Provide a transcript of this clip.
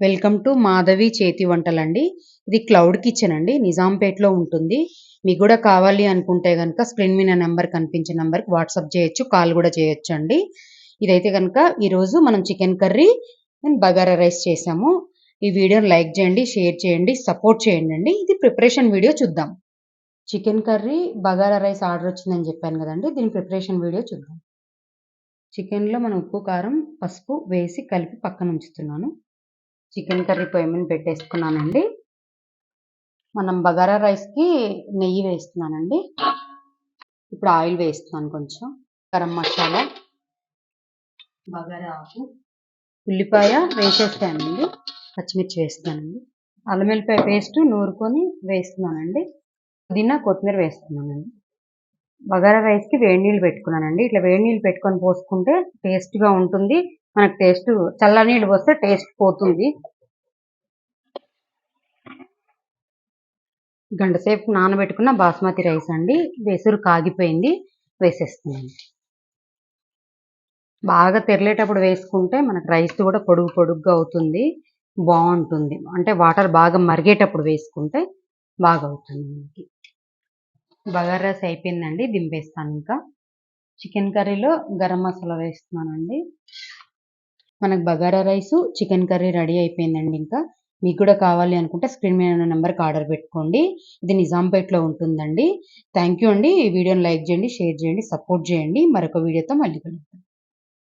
Welcome to Madhavi చేతి వంటలండి. ఇది cloud kitchen అండి. నిజాంపేటలో ఉంటుంది. మీకు కూడా కావాలి అనుకుంటే గనక స్క్రీన్ మీద నెంబర్ కనిపించే నెంబర్కి వాట్సాప్ చేయొచ్చు, కాల్ కూడా చేయొచ్చు అండి. ఇదైతే కనుక ఈరోజు మనం chicken curry and bagara rice చేసాము. ఈ వీడియోని లైక్ చేయండి, షేర్ చేయండి, సపోర్ట్ చేయండి అండి. ఇది ప్రిపరేషన్ వీడియో చూద్దాం. Chicken curry bagara rice order వచ్చిందని చెప్పాను కదండి. దీని ప్రిపరేషన్ వీడియో చూద్దాం. చికెన్లో మనం ఉప్పు, కారం, పసుపు వేసి కలిపి పక్కన ఉంచుతున్నాను. చికెన్ కర్రీ పొయ్యి మీద పెట్టేసుకున్నానండి. మనం బగారా రైస్కి నెయ్యి వేస్తున్నానండి. ఇప్పుడు ఆయిల్ వేస్తున్నాను కొంచెం. గరం మసాలా, బగారా ఆకు, ఉల్లిపాయ వేసేస్తానండి. పచ్చిమిర్చి వేస్తున్నానండి. అల్లం వెల్లిపాయ పేస్ట్ నూరుకొని వేస్తున్నానండి. పుదీనా, కొత్తిమీర వేస్తున్నానండి. బగారా రైస్కి వేడి నీళ్ళు పెట్టుకున్నానండి. ఇట్లా వేడి నీళ్ళు పెట్టుకొని పోసుకుంటే టేస్ట్గా ఉంటుంది. మనకు టేస్ట్ చల్ల నీళ్ళు పోస్తే టేస్ట్ పోతుంది. గంట సేపు నానబెట్టుకున్న బాస్మతి రైస్ అండి. వెసురు కాగిపోయింది, వేసేస్తున్నాను. బాగా తెరలేటప్పుడు వేసుకుంటే మనకు రైస్ కూడా పొడుగ్గా అవుతుంది, బాగుంటుంది. అంటే వాటర్ బాగా మరిగేటప్పుడు వేసుకుంటే బాగా అవుతుంది మనకి. బగారా రైస్ అయిపోయిందండి, దింపేస్తాను. ఇంకా చికెన్ కర్రీలో గరం మసాలా వేస్తున్నానండి. మనకు bagara rice chicken curry ready అయిపోయిందండి. ఇంకా మీకు కూడా కావాలి అనుకుంటే స్క్రీన్ మీద ఉన్న నెంబర్కి ఆర్డర్ పెట్టుకోండి. ఇది నిజాంపేటలో ఉంటుందండి. థ్యాంక్ యూ అండి. ఈ వీడియోని లైక్ చేయండి, షేర్ చేయండి, సపోర్ట్ చేయండి. మరొక వీడియోతో మళ్ళీ కలుద్దాం.